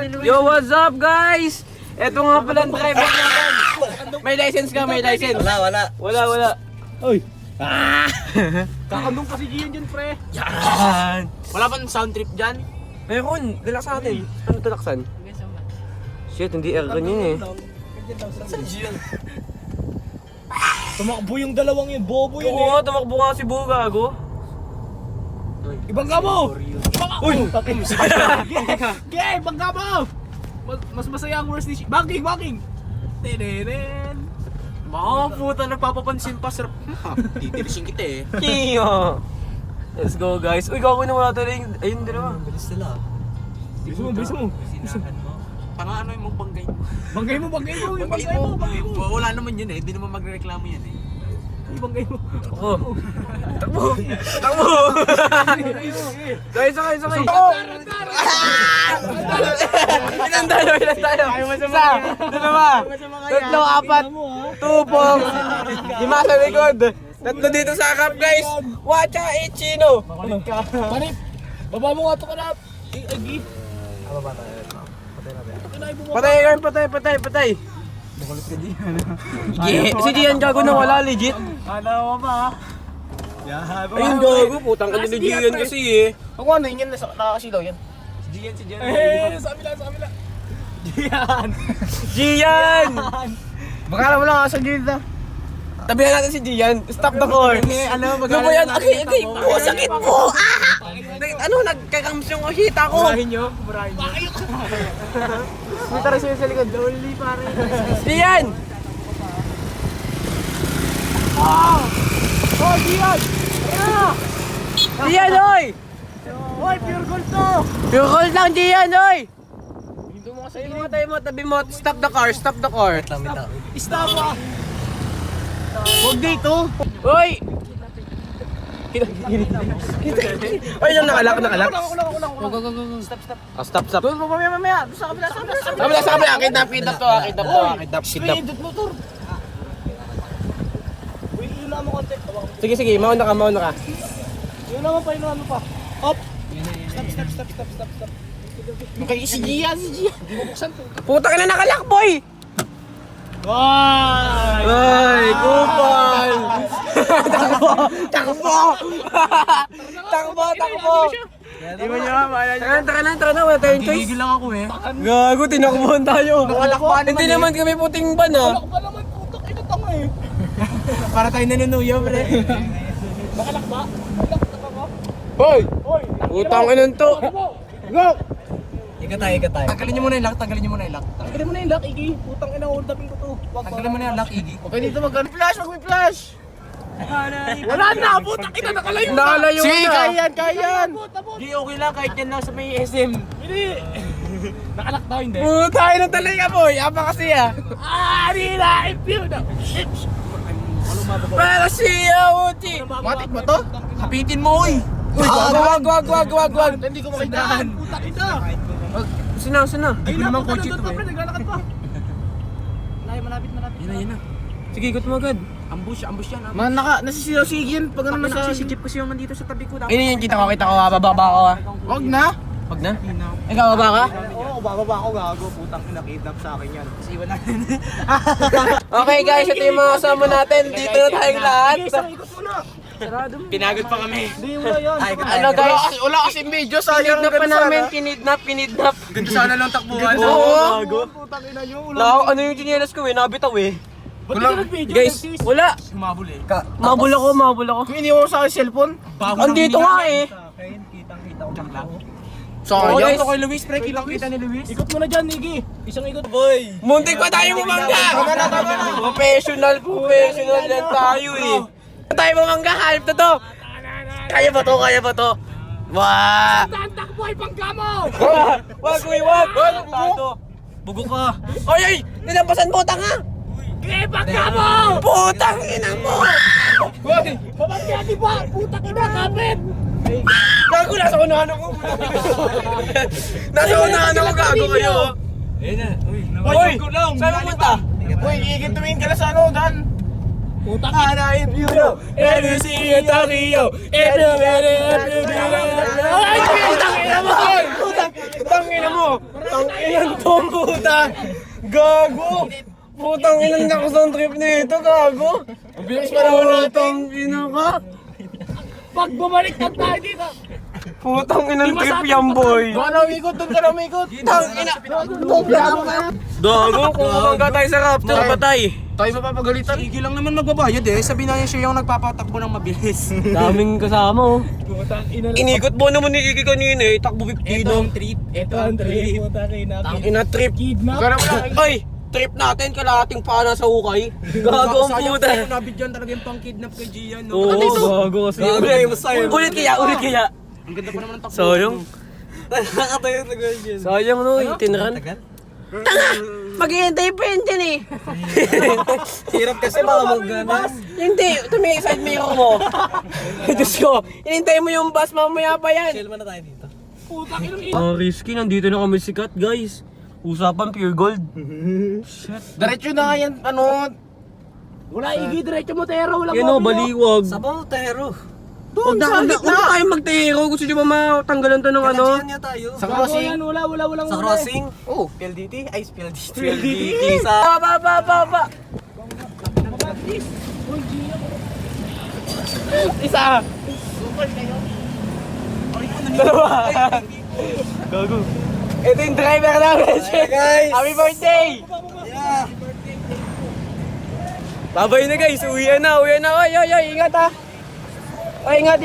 kay Luis. Yo, what's up guys? Ito nga pala ang driver natin. May license ka, may license. Wala. Oy. Kakandong pa si Gian dyan, pre. Yan. Wala ba ng sound trip dyan? Meron, relax natin. Ano talaksan? Shit, hindi air ganyan eh. Saan Gian? Tumakbo yung dalawang yun, bobo yun Oo nga, tumakbo nga si Bo, gago. Ibangga mo! Uy! Gay! Ibangga mo! Mas masaya ang worst ni Bangking! Tininin! Mga puta, nagpapapansin pa, sir. Titirisin kita eh. Kiyo. Let's go guys. Uy, gago na wala tayo rin. Ayun, dalawa. Bilis mo. Sinahan mo. Parang ano yung magbanggay mo. Banggay mo. Wala naman yun eh. Hindi naman magreklamo yan eh. Banggay mo. Takbo. Sakay. Ilan tayo? Isa, dalawa, tatlo, apat, tupong, lima sa likod, tatlo dito sa harap guys. Wacha Ichino. Panip! Baba mo nga ito ka na! Agi! Patay. Si Gian gago na wala, legit. Ano mo ba? Ayun gago, putang ka ni Gian kasi eh. Ako ano yun, nakakasilaw yan. Si Gian. Sa kabila! Gian! Baka mo lang sa gilda. Tabihan natin si Gian. Stop the car. Ano, Ano ba yan? Agay po, sakit po! Ano, nagkakams yung hita ko. Murahin nyo. May tara siya sa likod. Only pare. Gian! Oh, Gian! Gian, oy! Hoy, pure gold to! Pure gold lang, Gian, oy! Tayo mo, tabi mo. Stop the car. Stop ah! Huwag dito! Oy! Oy, yung nakalak. Go. Stop. Doon mo mamaya. Doon sa kabila. Sabi, kidnap to. Speed motor. Uy, ila mo konti. Sige, mauna ka. Yun naman pa. Up! Stop. Okay, si Gian. Di mo buksan to. Puta ka na nakalak, boy! Wow! Ay, kupal! Takbo! Di ba niya maalala? Tara na, wala tayong choice. Gigil lang ako eh. Gago, tinakbuhan tayo. Nakalakbuhan Hindi naman kami puting ban ah. Ako pa naman putak. Ito tanga eh. Para tayo nanunuyo, pre. Nakalakba? Hoy! Hoy! Putang inan to. Go! Ikat tayo. Tanggalin nyo muna yung lock. Tanggalin mo na yung lock, Iggy. Putang ina, hold upin ko to. Tanggalin mo na yung lock, Iggy. Okay, dito mag-flash, mag-flash! Wala na! Putang ina, nakalayo na! Nakalayo na. Sige, kayan! Di okay lang kahit yan lang sa may SM. Hindi! Nakalak daw, hindi? Puta inan talaga boy. Apa kasi ah. Nila! I-feel na! Para siya, Uchi. Matik ba to? Hapitin mo, oy. Wag. Hindi ko makitaan! Putang ina! Sina. Ay, naman naman kotse kotse to, eh. Naglalakad pa! Malapit. Yan na. Sige, ikot mo agad. Ambush yan. Man, nasisilaw si Iggy pag ano nasa... Si Jeep kasi yung nandito sa tabi ko. Ayun yung kita ko, bababa ko ah. Wag na! Wag na. Ikaw, baba ka? Oo, bababa ako gago. Putang ina, kidnap sa akin yan. Kasi iwan natin. Okay guys, ito yung mga kasama natin. Dito na tayong lahat. Isang ikot muna! Pinagod pa kami. Hindi mo na yan. Ano guys? Wala kasing video, sayang Kinidnap pa namin, kinidnap. Ganda sana lang takbuhan. Oo. Putang ina nyo, wala. Lao, ano yung chinelas ko eh, nabitaw eh. Ba't ka nag-video? Guys, wala. Humabol eh. Mabul ako. Kung iniwan mo sa akin cellphone? Andito nga eh. Kitang-kita ko lang. So guys, kay Luis, pre. Kitang-kita ni Luis. Ikot mo na dyan, Iggy. Isang ikot. Boy. muntik pa tayo bumangga. Professional yan tayo eh. Tayo bumangga, halip na to. Kaya ba to? Wah! Takbo, ipangga mo! Wag! Bugo ka. Oy! Nilampasan mo, tanga! Ipangga mo! Putang ina mo! Babagyan, di ba? Putang ina, kapit! Gago, nasa unahan ako. Nasa unahan ako, gago kayo. Ayun na. Hoy! Saan pumunta? Uy, Iggy, tumingin ka na sa ano, Dan. Putang ina, if you know, If you see a Tokyo, if you get it, if you get it. Ay, putang ina mo! Putang Tangina mo! Tanginan tong puta! Gago! Putang ina na ako sa trip nito, gago! Ang bilis pa naman na tangina ka! Pag bumalik na tayo dito. Putang inang trip yan, boy! Doon ka na umikot, doon ka na umikot! Tangina! Gago, kung kumangga tayo sa raptor, patay! Tayo mapapagalitan. Sige lang naman magbabayad eh. Sabi na niya siya yung nagpapatakbo ng mabilis. Daming kasama, oh. Putang ina. Inikot mo naman ni Iki kanina eh, takbo 50 Ito ang trip. Ito ang trip. Putang ina. Ina trip. Kidnap. Ay! Trip natin, kalahating paa sa ukay. Gago ang puta. Sayang nabigyan talaga yung pang-kidnap kay Gian. No? Oo, gago kasi. Ulit kaya. Ang ganda pa naman ng takbo. Sayang. Nakatayo na ganyan. Sayang no, tinran. Tanga! Mag-iintay pa yun dyan eh. Hirap kasi baka mag-gana. Hindi, tumingin side mirror mo. Diyos ko, inintay mo yung bus, mamaya pa yan. Chill na tayo dito. Putang ina. Risky, nandito na kami sikat guys. Usapan pure gold. Diretso na nga yan, ano? Wala igi diretso mo tero. Wala Yan o, baliwag. Sabaw, tero. Huwag na tayo magtihiro. Gusto nyo ba matanggalan to ng ano? niya tayo. Sa crossing. Walang Sa crossing? Oh, PLDT? Ay, PLDT. PLDT sa... Ba. Isa. Dalawa. Gago. Ito yung driver namin. guys. Happy birthday! Yeah. Babay na guys, uwi na. Oy, ingat ha. Oy, ingat.